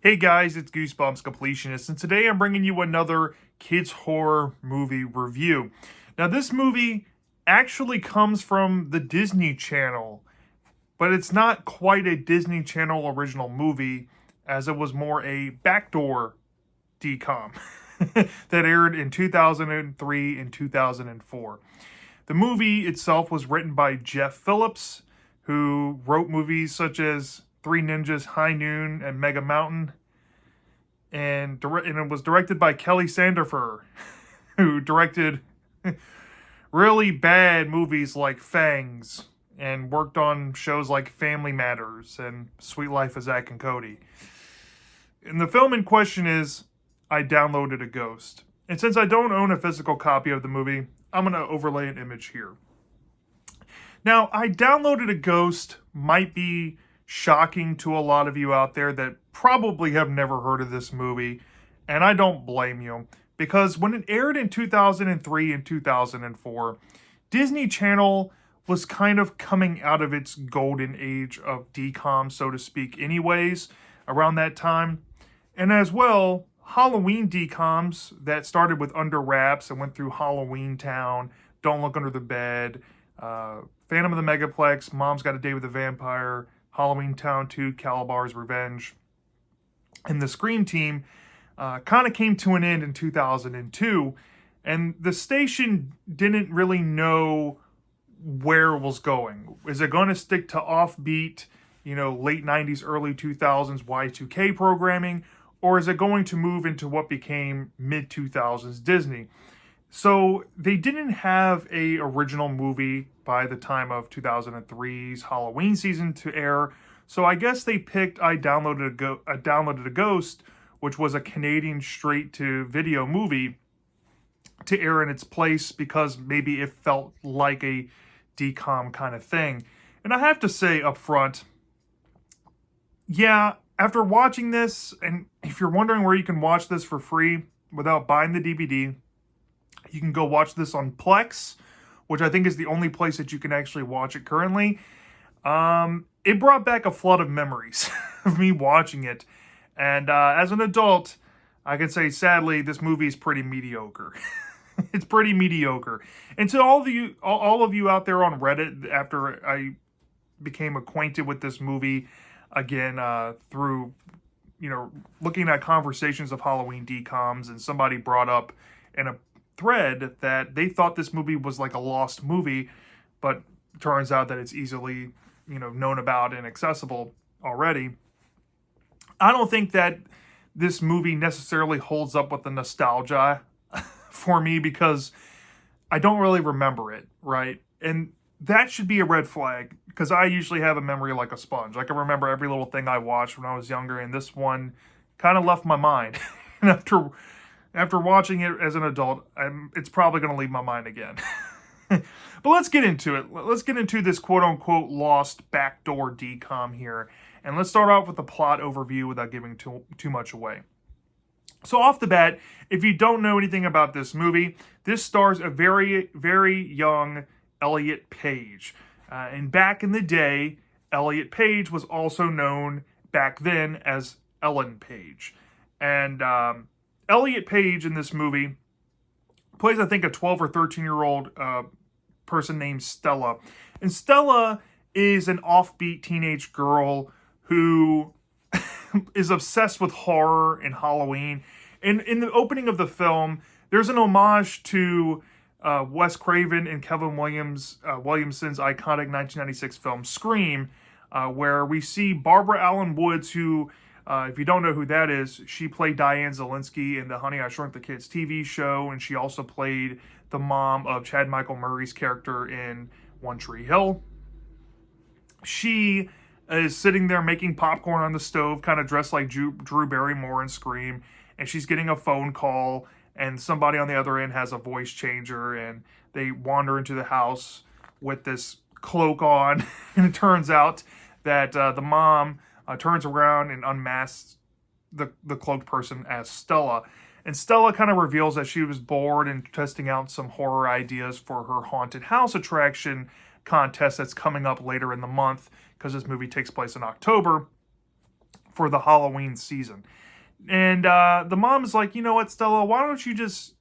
Hey guys, it's Goosebumps Completionist, and today I'm bringing you another kids horror movie review. Now, this movie actually comes from the Disney Channel, but it's not quite a Disney Channel original movie, as it was more a backdoor DCOM that aired in 2003 and 2004. The movie itself was written by Jeff Phillips, who wrote movies such as Three Ninjas, High Noon, and Mega Mountain. And it was directed by Kelly Sandifer, who directed really bad movies like Fangs and worked on shows like Family Matters and Sweet Life of Zack and Cody. And the film in question is I Downloaded a Ghost. And since I don't own a physical copy of the movie, I'm going to overlay an image here. Now, I Downloaded a Ghost might be shocking to a lot of you out there that probably have never heard of this movie, and I don't blame you, because when it aired in 2003 and 2004, Disney Channel was kind of coming out of its golden age of DCOM, so to speak, anyways, around that time. And as well, Halloween DCOMs that started with Under Wraps and went through Halloween Town, Don't Look Under the Bed, Phantom of the Megaplex, Mom's Got a Date with a Vampire, Halloween Town 2, Calabar's Revenge, and the Scream Team kind of came to an end in 2002, and the station didn't really know where it was going. Is it going to stick to offbeat, late 90s, early 2000s Y2K programming, or is it going to move into what became mid-2000s Disney? So they didn't have a original movie by the time of 2003's Halloween season to air. So I guess they picked I Downloaded a Ghost, which was a Canadian straight-to-video movie, to air in its place because maybe it felt like a DCOM kind of thing. And I have to say up front, yeah, after watching this, and if you're wondering where you can watch this for free without buying the DVD, you can go watch this on Plex, which I think is the only place that you can actually watch it currently. It brought back a flood of memories of me watching it. And as an adult, I can say, sadly, this movie is pretty mediocre. It's pretty mediocre. And to all of you out there on Reddit, after I became acquainted with this movie again through, looking at conversations of Halloween DCOMs, and somebody brought up in a thread that they thought this movie was like a lost movie, but it turns out that it's easily, known about and accessible already. I don't think that this movie necessarily holds up with the nostalgia for me, because I don't really remember it, right? And that should be a red flag, because I usually have a memory like a sponge. I can remember every little thing I watched when I was younger, and this one kind of left my mind. And after watching it as an adult, it's probably going to leave my mind again. But let's get into it. Let's get into this quote-unquote lost backdoor DCOM here. And let's start off with the plot overview without giving too much away. So off the bat, if you don't know anything about this movie, this stars a very, very young Elliot Page. And back in the day, Elliot Page was also known back then as Ellen Page. And Elliot Page in this movie plays, I think, a 12 or 13-year-old person named Stella. And Stella is an offbeat teenage girl who is obsessed with horror and Halloween. And in the opening of the film, there's an homage to Wes Craven and Kevin Williamson's iconic 1996 film Scream, where we see Barbara Alyn Woods, who, if you don't know who that is, she played Diane Zelinsky in the Honey, I Shrunk the Kids TV show, and she also played the mom of Chad Michael Murray's character in One Tree Hill. She is sitting there making popcorn on the stove, kind of dressed like Drew Barrymore in Scream, and she's getting a phone call, and somebody on the other end has a voice changer, and they wander into the house with this cloak on, and it turns out that the mom turns around and unmasks the cloaked person as Stella. And Stella kind of reveals that she was bored and testing out some horror ideas for her haunted house attraction contest that's coming up later in the month, because this movie takes place in October. for the Halloween season. And the mom is like, you know what, Stella, why don't you just,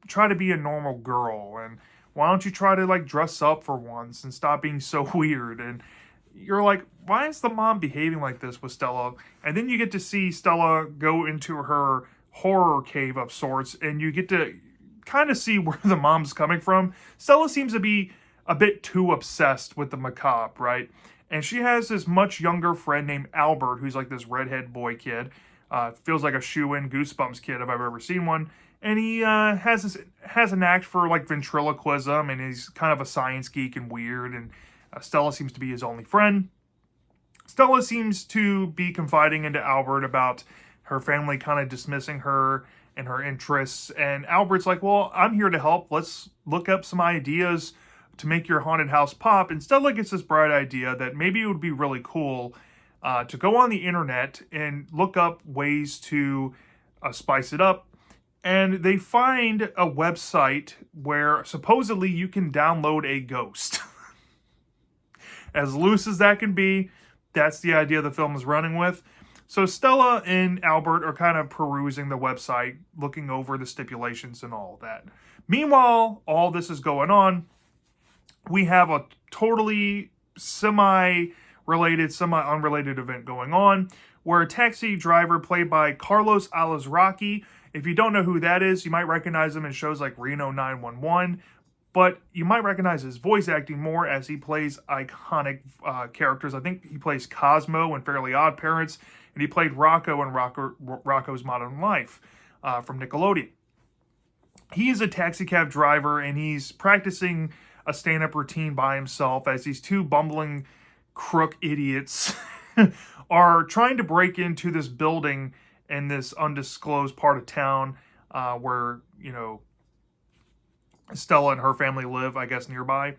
try to be a normal girl? And why don't you try to, like, dress up for once and stop being so weird? And you're like, why is the mom behaving like this with Stella? And then you get to see Stella go into her horror cave of sorts, and you get to kind of see where the mom's coming from. Stella seems to be a bit too obsessed with the macabre, right? And she has this much younger friend named Albert, who's like this redhead boy kid. Feels like a shoe-in Goosebumps kid if I've ever seen one. And he has an act for like ventriloquism, and he's kind of a science geek and weird. And Stella seems to be his only friend. Stella seems to be confiding into Albert about her family kind of dismissing her and her interests. And Albert's like, well, I'm here to help. Let's look up some ideas to make your haunted house pop. And Stella gets this bright idea that maybe it would be really cool to go on the internet and look up ways to spice it up. And they find a website where supposedly you can download a ghost. As loose as that can be, that's the idea the film is running with. So Stella and Albert are kind of perusing the website, looking over the stipulations and all that. Meanwhile, all this is going on. We have a totally semi-related, semi-unrelated event going on, where a taxi driver played by Carlos Alazraqui, if you don't know who that is, you might recognize him in shows like Reno 911, but you might recognize his voice acting more as he plays iconic characters. I think he plays Cosmo in Fairly Odd Parents, and he played Rocco in Rocco's Modern Life from Nickelodeon. He is a taxi cab driver, and he's practicing a stand-up routine by himself as these two bumbling crook idiots are trying to break into this building in this undisclosed part of town where, Stella and her family live, I guess, nearby.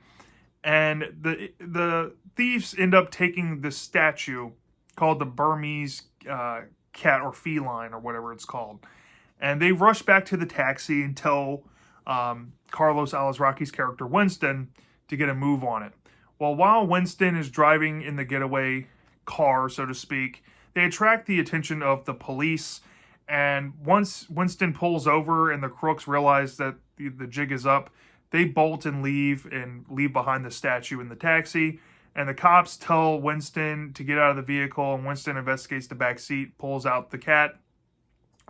And the thieves end up taking this statue called the Burmese cat or feline or whatever it's called. And they rush back to the taxi and tell Carlos Alazraqui's character Winston to get a move on it. Well, while Winston is driving in the getaway car, so to speak, they attract the attention of the police. And once Winston pulls over and the crooks realize that the jig is up, they bolt and leave behind the statue in the taxi. And the cops tell Winston to get out of the vehicle, and Winston investigates the back seat, pulls out the cat,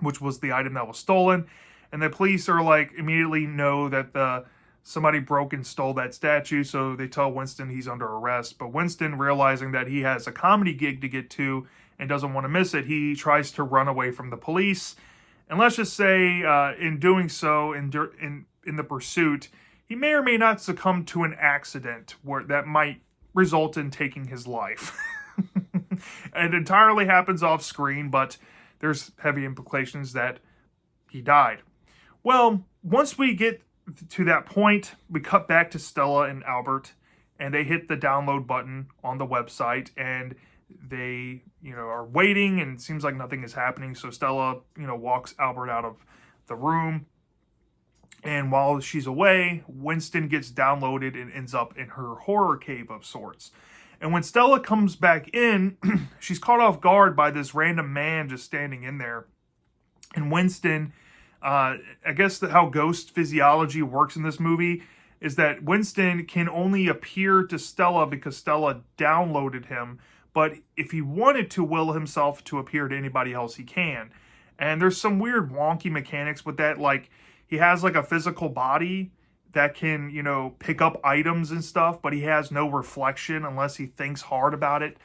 which was the item that was stolen. And the police are like, immediately know that somebody broke and stole that statue, so they tell Winston he's under arrest. But Winston, realizing that he has a comedy gig to get to and doesn't want to miss it, he tries to run away from the police. And let's just say, in doing so, in the pursuit, he may or may not succumb to an accident that might result in taking his life. It entirely happens off screen, but there's heavy implications that he died. Well, once we get to that point, we cut back to Stella and Albert, and they hit the download button on the website, and they, are waiting, and it seems like nothing is happening. So Stella, walks Albert out of the room. And while she's away, Winston gets downloaded and ends up in her horror cave of sorts. And when Stella comes back in, she's caught off guard by this random man just standing in there. And Winston, I guess how ghost physiology works in this movie is that Winston can only appear to Stella because Stella downloaded him. But if he wanted to will himself to appear to anybody else, he can. And there's some weird wonky mechanics with that. Like, he has like a physical body that can, pick up items and stuff, but he has no reflection unless he thinks hard about it.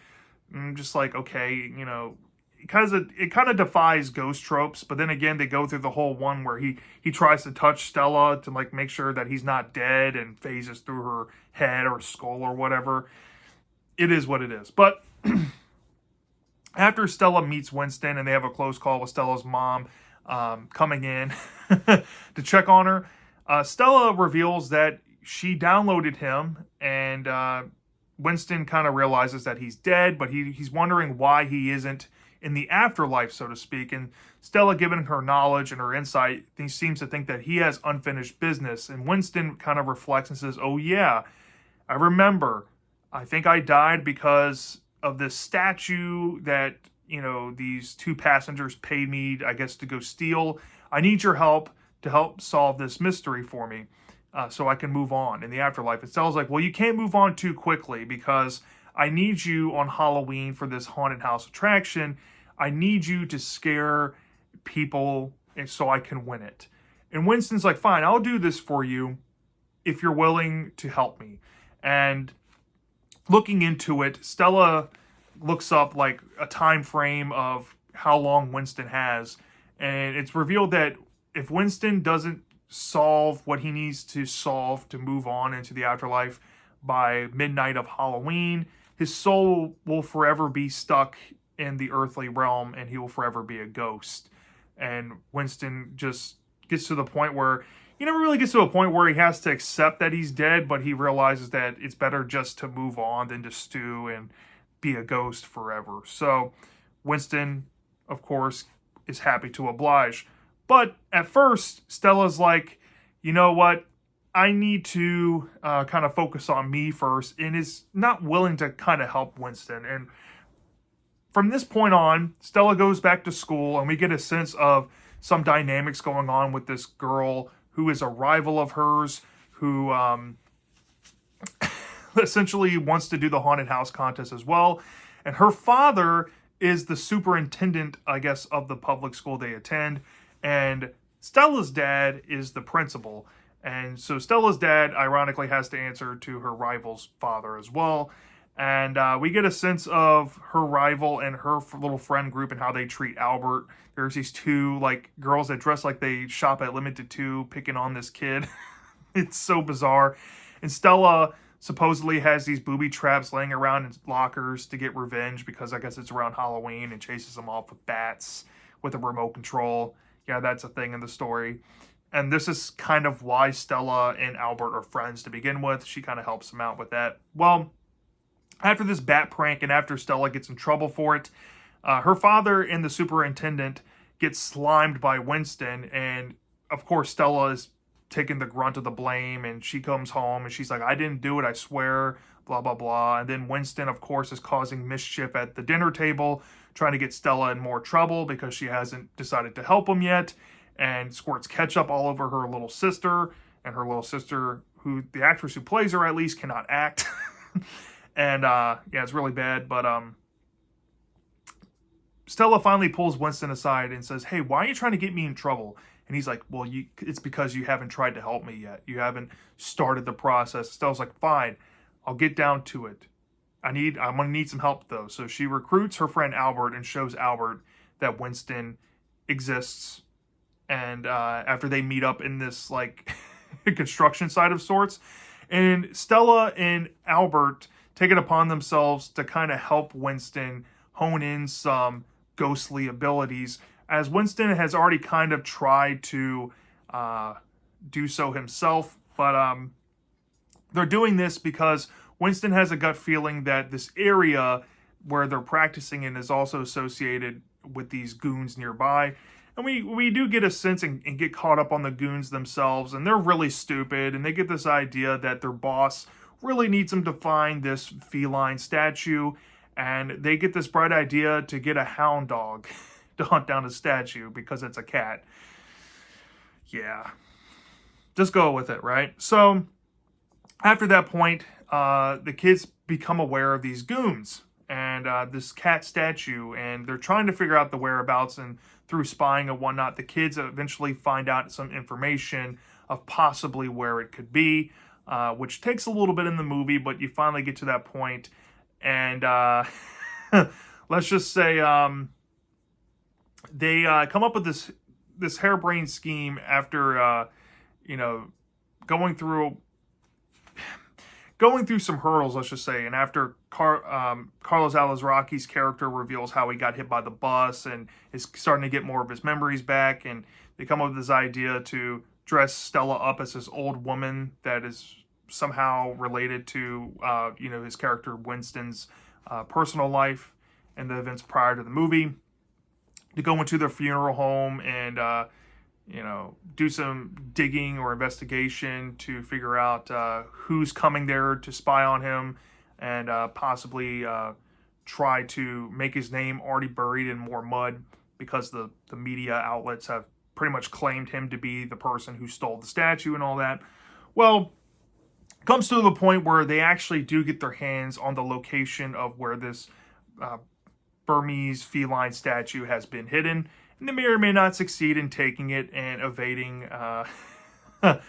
I'm just like, okay, it kind of defies ghost tropes. But then again, they go through the whole one where he tries to touch Stella to like make sure that he's not dead and phases through her head or skull or whatever. It is what it is. But after Stella meets Winston and they have a close call with Stella's mom coming in to check on her, Stella reveals that she downloaded him, and Winston kind of realizes that he's dead, but he's wondering why he isn't in the afterlife, so to speak. And Stella, given her knowledge and her insight, seems to think that he has unfinished business. And Winston kind of reflects and says, oh yeah, I remember. I think I died because of this statue that, these two passengers paid me, I guess, to go steal. I need your help to help solve this mystery for me, so I can move on in the afterlife. And Stella's like, well, you can't move on too quickly because I need you on Halloween for this haunted house attraction. I need you to scare people so I can win it. And Winston's like, fine, I'll do this for you if you're willing to help me. And looking into it, Stella looks up like a time frame of how long Winston has. And it's revealed that if Winston doesn't solve what he needs to solve to move on into the afterlife by midnight of Halloween, his soul will forever be stuck in the earthly realm and he will forever be a ghost. And Winston just gets to the point where he never really gets to a point where he has to accept that he's dead, but he realizes that it's better just to move on than to stew and be a ghost forever. So Winston, of course, is happy to oblige. But at first, Stella's like, you know what? I need to kind of focus on me first, and is not willing to kind of help Winston. And from this point on, Stella goes back to school, and we get a sense of some dynamics going on with this girl who is a rival of hers, who essentially wants to do the haunted house contest as well. And her father is the superintendent, I guess, of the public school they attend. And Stella's dad is the principal. And so Stella's dad, ironically, has to answer to her rival's father as well. And we get a sense of her rival and her little friend group and how they treat Albert. There's these two like girls that dress like they shop at Limited 2 picking on this kid. It's so bizarre. And Stella supposedly has these booby traps laying around in lockers to get revenge because I guess it's around Halloween, and chases them off with bats with a remote control. Yeah, that's a thing in the story. And this is kind of why Stella and Albert are friends to begin with. She kind of helps him out with that. Well, after this bat prank and after Stella gets in trouble for it, her father and the superintendent get slimed by Winston. And of course, Stella is taking the grunt of the blame, and she comes home and she's like, I didn't do it, I swear, blah, blah, blah. And then Winston, of course, is causing mischief at the dinner table, trying to get Stella in more trouble because she hasn't decided to help him yet, and squirts ketchup all over her little sister. And her little sister, who the actress who plays her at least cannot act. And yeah, it's really bad. But Stella finally pulls Winston aside and says, hey, why are you trying to get me in trouble? And he's like, well, it's because you haven't tried to help me yet. You haven't started the process. Stella's like, fine, I'll get down to it. I'm going to need some help, though. So she recruits her friend Albert and shows Albert that Winston exists. And after they meet up in this, like, construction site of sorts. And Stella and Albert take it upon themselves to kind of help Winston hone in some ghostly abilities, as Winston has already kind of tried to do so himself. But they're doing this because Winston has a gut feeling that this area where they're practicing in is also associated with these goons nearby. And we do get a sense and get caught up on the goons themselves, and they're really stupid, and they get this idea that their boss really needs them to find this feline statue, and they get this bright idea to get a hound dog to hunt down a statue because it's a cat. Yeah. Just go with it, right? So, after that point, the kids become aware of these goons and this cat statue, and they're trying to figure out the whereabouts, and through spying and whatnot, the kids eventually find out some information of possibly where it could be, which takes a little bit in the movie, but you finally get to that point, and let's just say they come up with this harebrained scheme after going through some hurdles, let's just say, and after Carlos Alazraqui's character reveals how he got hit by the bus and is starting to get more of his memories back, and they come up with this idea to dress Stella up as this old woman that is somehow related to his character Winston's personal life and the events prior to the movie, to go into their funeral home and do some digging or investigation to figure out who's coming there to spy on him, and possibly try to make his name already buried in more mud because the media outlets have pretty much claimed him to be the person who stole the statue and all that. Well, it comes to the point where they actually do get their hands on the location of where this Burmese feline statue has been hidden, and they may or may not succeed in taking it and evading the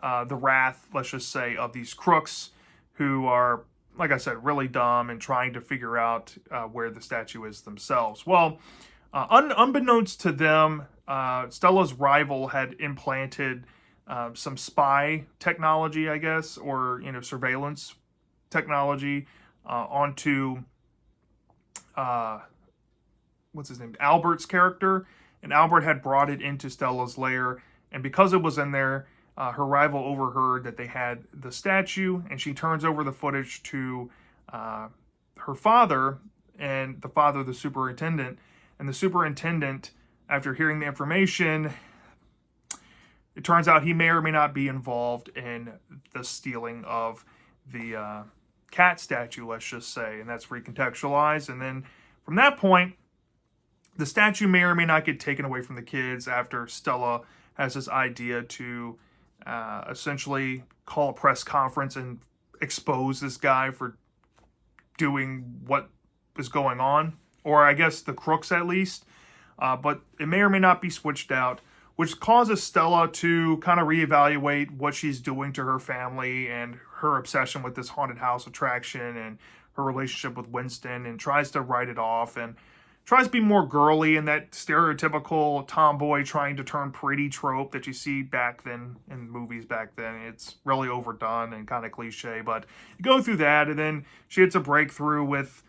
wrath, let's just say, of these crooks who are, like I said, really dumb and trying to figure out where the statue is themselves. Well, unbeknownst to them, Stella's rival had implanted some spy technology, I guess, or surveillance technology onto what's his name, Albert's character, and Albert had brought it into Stella's lair, and because it was in there, her rival overheard that they had the statue, and she turns over the footage to her father, and the father of the superintendent, and the superintendent, after hearing the information, it turns out he may or may not be involved in the stealing of the cat statue, let's just say, and that's recontextualized. And then from that point, the statue may or may not get taken away from the kids after Stella has this idea to essentially call a press conference and expose this guy for doing what is going on, or I guess the crooks at least. But it may or may not be switched out, which causes Stella to kind of reevaluate what she's doing to her family and her obsession with this haunted house attraction and her relationship with Winston, and tries to write it off and tries to be more girly in that stereotypical tomboy trying to turn pretty trope that you see back then in movies back then. It's really overdone and kind of cliche, but you go through that, and then she gets a breakthrough with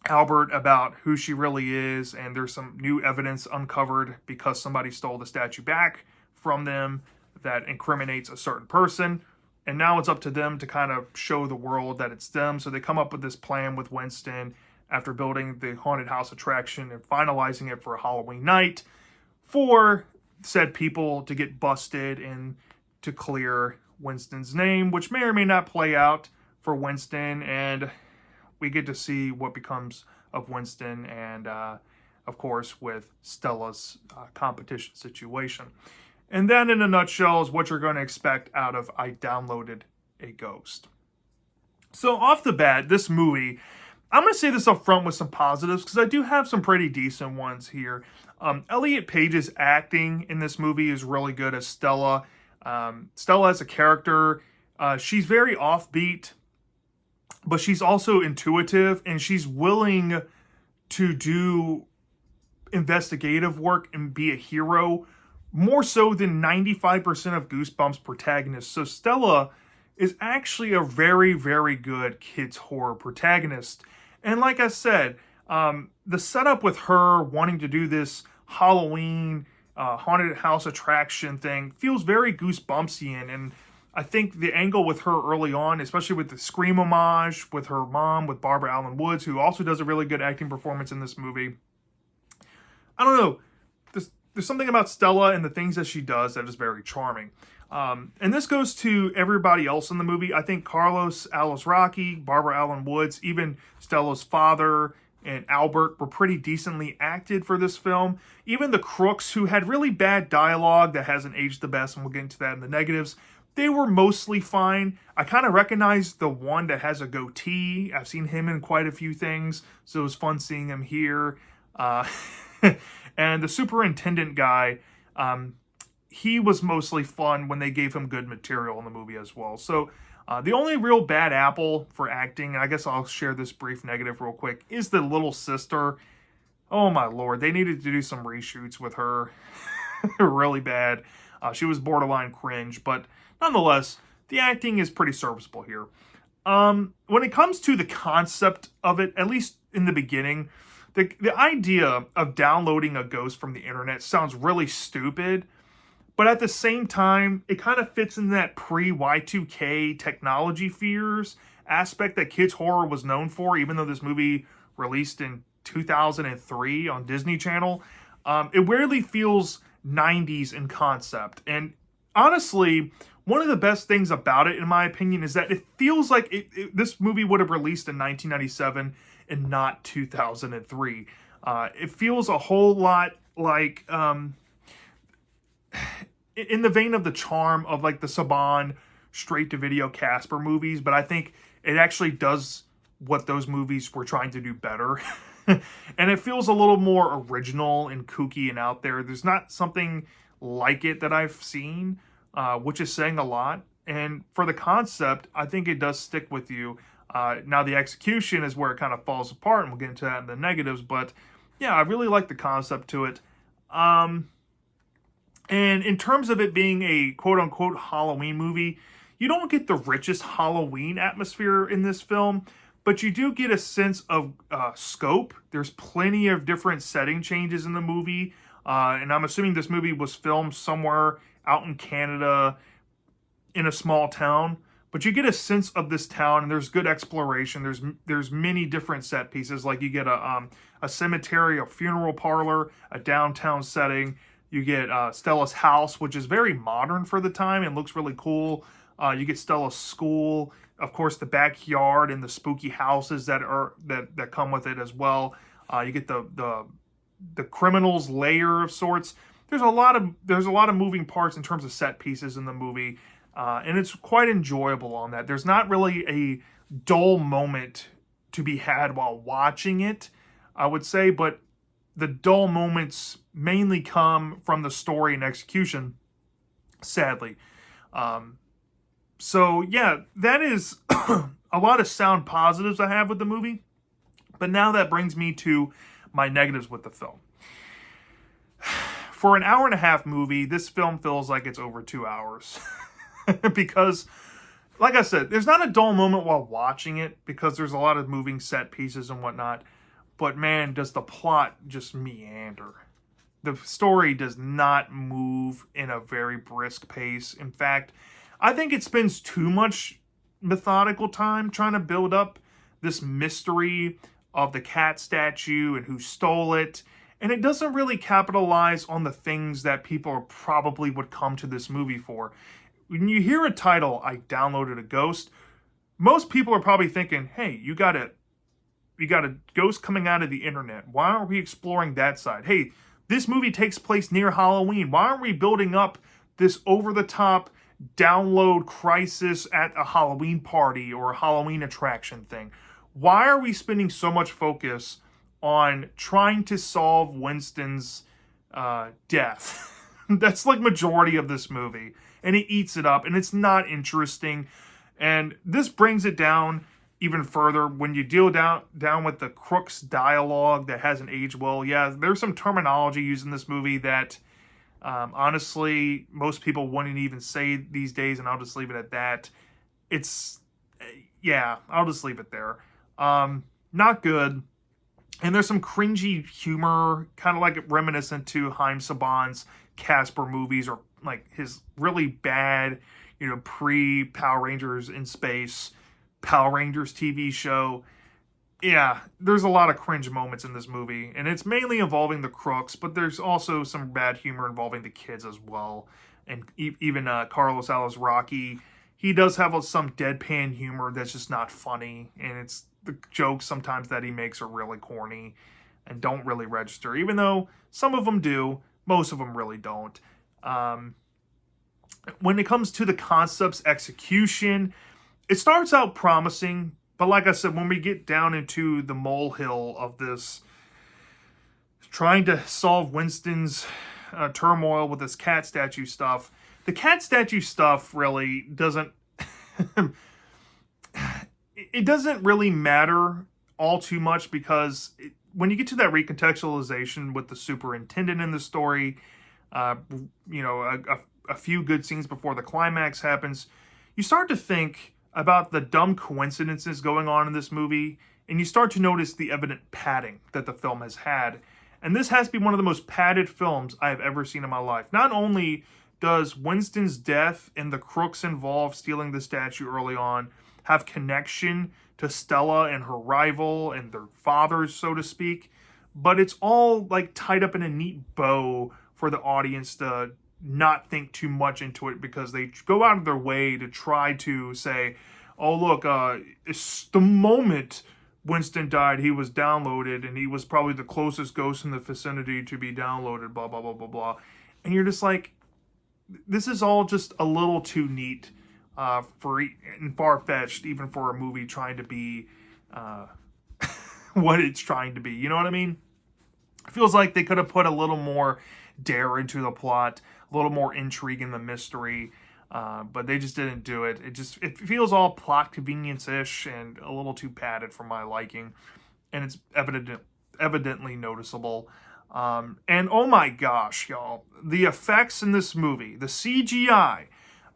Albert about who she really is, and there's some new evidence uncovered because somebody stole the statue back from them that incriminates a certain person, and now it's up to them to kind of show the world that it's them. So they come up with this plan with Winston after building the haunted house attraction and finalizing it for a Halloween night for said people to get busted and to clear Winston's name, which may or may not play out for Winston, and we get to see what becomes of Winston and, of course, with Stella's competition situation. And that, in a nutshell, is what you're going to expect out of I Downloaded a Ghost. So, off the bat, this movie, I'm going to say this up front with some positives, because I do have some pretty decent ones here. Elliot Page's acting in this movie is really good as Stella. Stella as a character, she's very offbeat, but she's also intuitive, and she's willing to do investigative work and be a hero, more so than 95% of Goosebumps protagonists. So Stella is actually a very, very good kids' horror protagonist. And like I said, the setup with her wanting to do this Halloween haunted house attraction thing feels very Goosebumpsian, and I think the angle with her early on, especially with the Scream homage with her mom, with Barbara Alyn Woods, who also does a really good acting performance in this movie. I don't know. There's something about Stella and the things that she does that is very charming. And this goes to everybody else in the movie. I think Carlos Alazraqui, Barbara Alyn Woods, even Stella's father and Albert were pretty decently acted for this film. Even the crooks, who had really bad dialogue that hasn't aged the best, and we'll get into that in the negatives, they were mostly fine. I kind of recognize the one that has a goatee. I've seen him in quite a few things, so it was fun seeing him here. And the superintendent guy, he was mostly fun when they gave him good material in the movie as well. So the only real bad apple for acting, and I guess I'll share this brief negative real quick, is the little sister. Oh my lord, they needed to do some reshoots with her. Really bad. She was borderline cringe, but nonetheless, the acting is pretty serviceable here. When it comes to the concept of it, at least in the beginning, the idea of downloading a ghost from the internet sounds really stupid, but at the same time, it kind of fits in that pre-Y2K technology fears aspect that kids' horror was known for, even though this movie released in 2003 on Disney Channel. It weirdly feels 90s in concept. And honestly, one of the best things about it, in my opinion, is that it feels like this movie would have released in 1997 and not 2003. It feels a whole lot like, in the vein of the charm of like the Saban straight-to-video Casper movies, but I think it actually does what those movies were trying to do better. And it feels a little more original and kooky and out there. There's not something like it that I've seen, which is saying a lot. And for the concept, I think it does stick with you. Now, the execution is where it kind of falls apart, and we'll get into that in the negatives. But yeah, I really like the concept to it. And in terms of it being a quote-unquote Halloween movie, you don't get the richest Halloween atmosphere in this film, but you do get a sense of scope. There's plenty of different setting changes in the movie, and I'm assuming this movie was filmed somewhere out in Canada in a small town, but you get a sense of this town, and there's good exploration. There's many different set pieces, like you get a cemetery, a funeral parlor, a downtown setting. You get Stella's house, which is very modern for the time and looks really cool. You get Stella's school, of course, the backyard and the spooky houses that come with it as well. You get the criminal's lair of sorts. There's a lot of moving parts in terms of set pieces in the movie, and it's quite enjoyable on that. There's not really a dull moment to be had while watching it, I would say, but the dull moments mainly come from the story and execution, sadly. So yeah, that is a lot of sound positives I have with the movie. But now that brings me to my negatives with the film. For an hour and a half movie, this film feels like it's over 2 hours. Because, like I said, there's not a dull moment while watching it, because there's a lot of moving set pieces and whatnot. But man, does the plot just meander. The story does not move in a very brisk pace. In fact, I think it spends too much methodical time trying to build up this mystery of the cat statue and who stole it. And it doesn't really capitalize on the things that people probably would come to this movie for. When you hear a title, I downloaded a ghost, most people are probably thinking, hey, you got a ghost coming out of the internet. Why aren't we exploring that side? Hey, this movie takes place near Halloween. Why aren't we building up this over-the-top download crisis at a Halloween party or a Halloween attraction thing? Why are we spending so much focus on trying to solve Winston's death? That's like majority of this movie, and it eats it up, and it's not interesting. And this brings it down even further when you deal down with the Crooks dialogue that hasn't aged well. Yeah, there's some terminology used in this movie that honestly most people wouldn't even say these days, and I'll just leave it at that. I'll just leave it there. Not good. And there's some cringy humor, kind of like reminiscent to Haim Saban's Casper movies, or like his really bad, pre-Power Rangers in Space Power Rangers TV show. Yeah, there's a lot of cringe moments in this movie, and it's mainly involving the crooks, but there's also some bad humor involving the kids as well. And even Carlos Alazraqui, he does have some deadpan humor that's just not funny, and it's the jokes sometimes that he makes are really corny and don't really register, even though some of them do, most of them really don't. When it comes to the concept's execution, it starts out promising, but like I said, when we get down into the molehill of this, trying to solve Winston's turmoil with this cat statue stuff, the cat statue stuff really doesn't... it doesn't really matter all too much, because when you get to that recontextualization with the superintendent in the story, a few good scenes before the climax happens, you start to think about the dumb coincidences going on in this movie, and you start to notice the evident padding that the film has had. And this has to be one of the most padded films I have ever seen in my life. Not only does Winston's death and the crooks involved stealing the statue early on have connection to Stella and her rival and their fathers, so to speak, but it's all like tied up in a neat bow for the audience to not think too much into it because they go out of their way to try to say, oh, look, it's the moment Winston died, he was downloaded, and he was probably the closest ghost in the vicinity to be downloaded, blah, blah, blah, blah, blah. And you're just like, this is all just a little too neat and far-fetched, even for a movie trying to be what it's trying to be. You know what I mean? It feels like they could have put a little more dare into the plot, a little more intrigue in the mystery, but they just didn't do it. It feels all plot convenience-ish and a little too padded for my liking, and it's evidently noticeable. And oh my gosh, y'all, the effects in this movie, the CGI.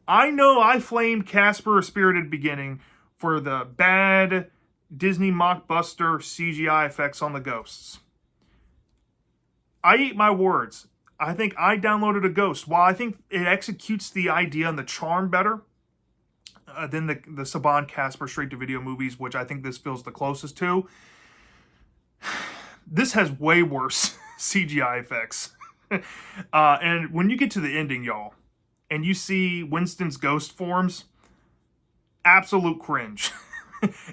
I know I flamed Casper: A Spirited Beginning for the bad Disney mockbuster CGI effects on the ghosts. I eat my words. I think I downloaded a ghost. While I think it executes the idea and the charm better than the Saban Casper straight-to-video movies, which I think this feels the closest to, this has way worse CGI effects. And when you get to the ending, y'all, and you see Winston's ghost forms, absolute cringe.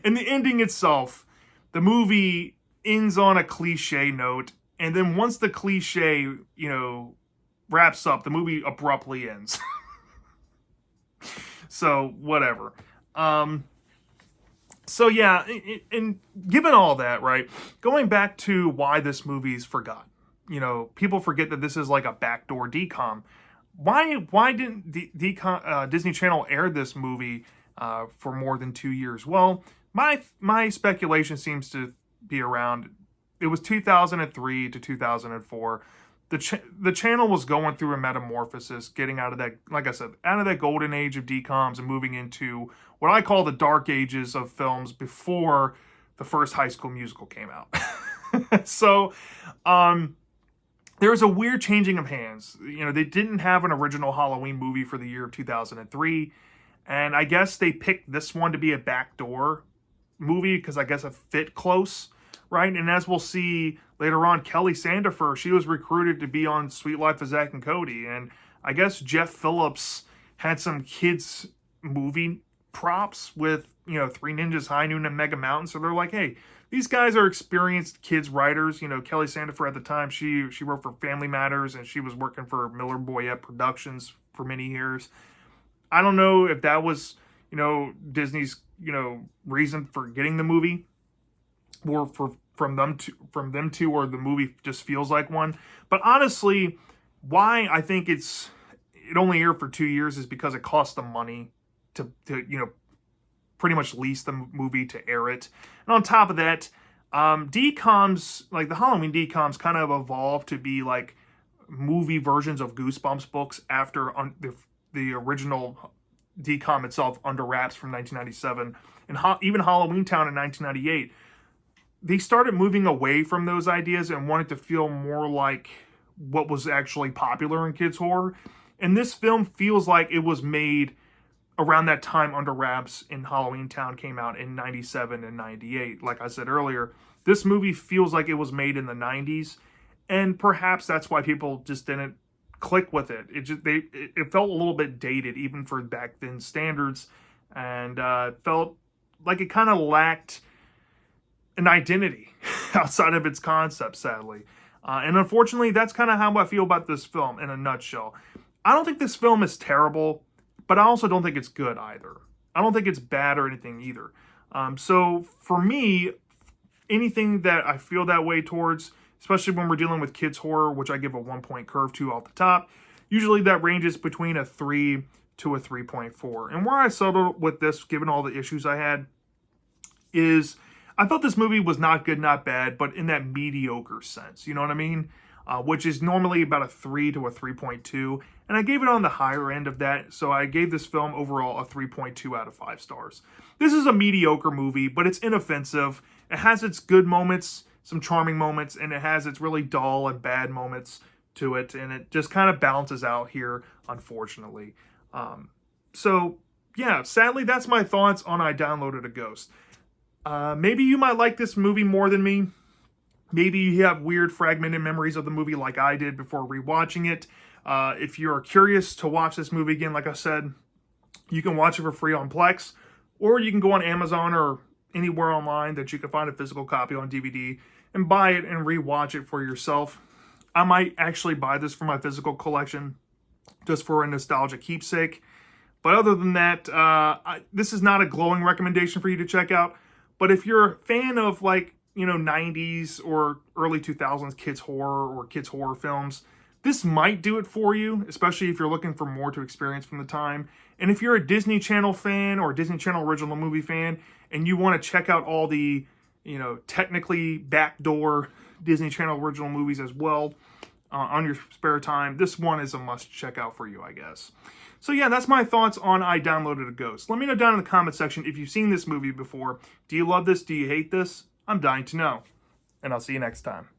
In the ending itself, the movie ends on a cliche note, and then once the cliche, wraps up, the movie abruptly ends. So, whatever. So, yeah, and given all that, right, going back to why this movie's forgotten. People forget that this is like a backdoor DCOM. Why didn't Disney Channel air this movie for more than 2 years? Well, my speculation seems to be around, it was 2003 to 2004. The channel was going through a metamorphosis, getting out of that, like I said, out of that golden age of DCOMs and moving into what I call the dark ages of films before the first High School Musical came out. So, there was a weird changing of hands. They didn't have an original Halloween movie for the year of 2003. And I guess they picked this one to be a backdoor movie because I guess it fit close, right? And as we'll see later on, Kelly Sandifer, she was recruited to be on Suite Life of Zack and Cody. And I guess Jeff Phillips had some kids movie props with, Three Ninjas High Noon and Mega Mountain. So they're like, hey, these guys are experienced kids writers. Kelly Sandifer at the time, she wrote for Family Matters, and she was working for Miller Boyette Productions for many years. I don't know if that was, Disney's, reason for getting the movie, or from them to, or the movie just feels like one. But honestly, why I think it only aired for 2 years is because it cost them money to pretty much lease the movie to air it. And on top of that, DCOMs, like the Halloween DCOMs, kind of evolved to be like movie versions of Goosebumps books after the original DCOM itself, Under Wraps, from 1997, and even Halloween Town in 1998. They started moving away from those ideas and wanted to feel more like what was actually popular in kids horror. And this film feels like it was made around that time. Under Wraps and Halloween Town came out in 97 and 98. Like I said earlier, this movie feels like it was made in the 90s, and perhaps that's why people just didn't click with it. It felt a little bit dated, even for back then standards, and felt like it kind of lacked an identity outside of its concept, sadly. And unfortunately, that's kind of how I feel about this film in a nutshell. I don't think this film is terrible, but I also don't think it's good either. I don't think it's bad or anything either. So for me, anything that I feel that way towards, especially when we're dealing with kids horror, which I give a 1-point curve to off the top, usually that ranges between a 3 to a 3.4. And where I settled with this, given all the issues I had, is I thought this movie was not good, not bad, but in that mediocre sense. You know what I mean? Which is normally about a 3 to a 3.2. And I gave it on the higher end of that, so I gave this film overall a 3.2 out of 5 stars. This is a mediocre movie, but it's inoffensive. It has its good moments, some charming moments, and it has its really dull and bad moments to it, and it just kind of balances out here, unfortunately. So, yeah, sadly, that's my thoughts on I Downloaded a Ghost. Maybe you might like this movie more than me. Maybe you have weird fragmented memories of the movie like I did before rewatching it. If you're curious to watch this movie again, like I said, you can watch it for free on Plex, or you can go on Amazon or anywhere online that you can find a physical copy on DVD and buy it and rewatch it for yourself. I might actually buy this for my physical collection just for a nostalgia keepsake. But other than that, this is not a glowing recommendation for you to check out. But if you're a fan of 90s or early 2000s kids horror films, this might do it for you, especially if you're looking for more to experience from the time. And if you're a Disney Channel fan or a Disney Channel original movie fan and you want to check out all the, technically backdoor Disney Channel original movies as well on your spare time, this one is a must check out for you, I guess. So yeah, that's my thoughts on I Downloaded a Ghost. Let me know down in the comment section if you've seen this movie before. Do you love this? Do you hate this? I'm dying to know. And I'll see you next time.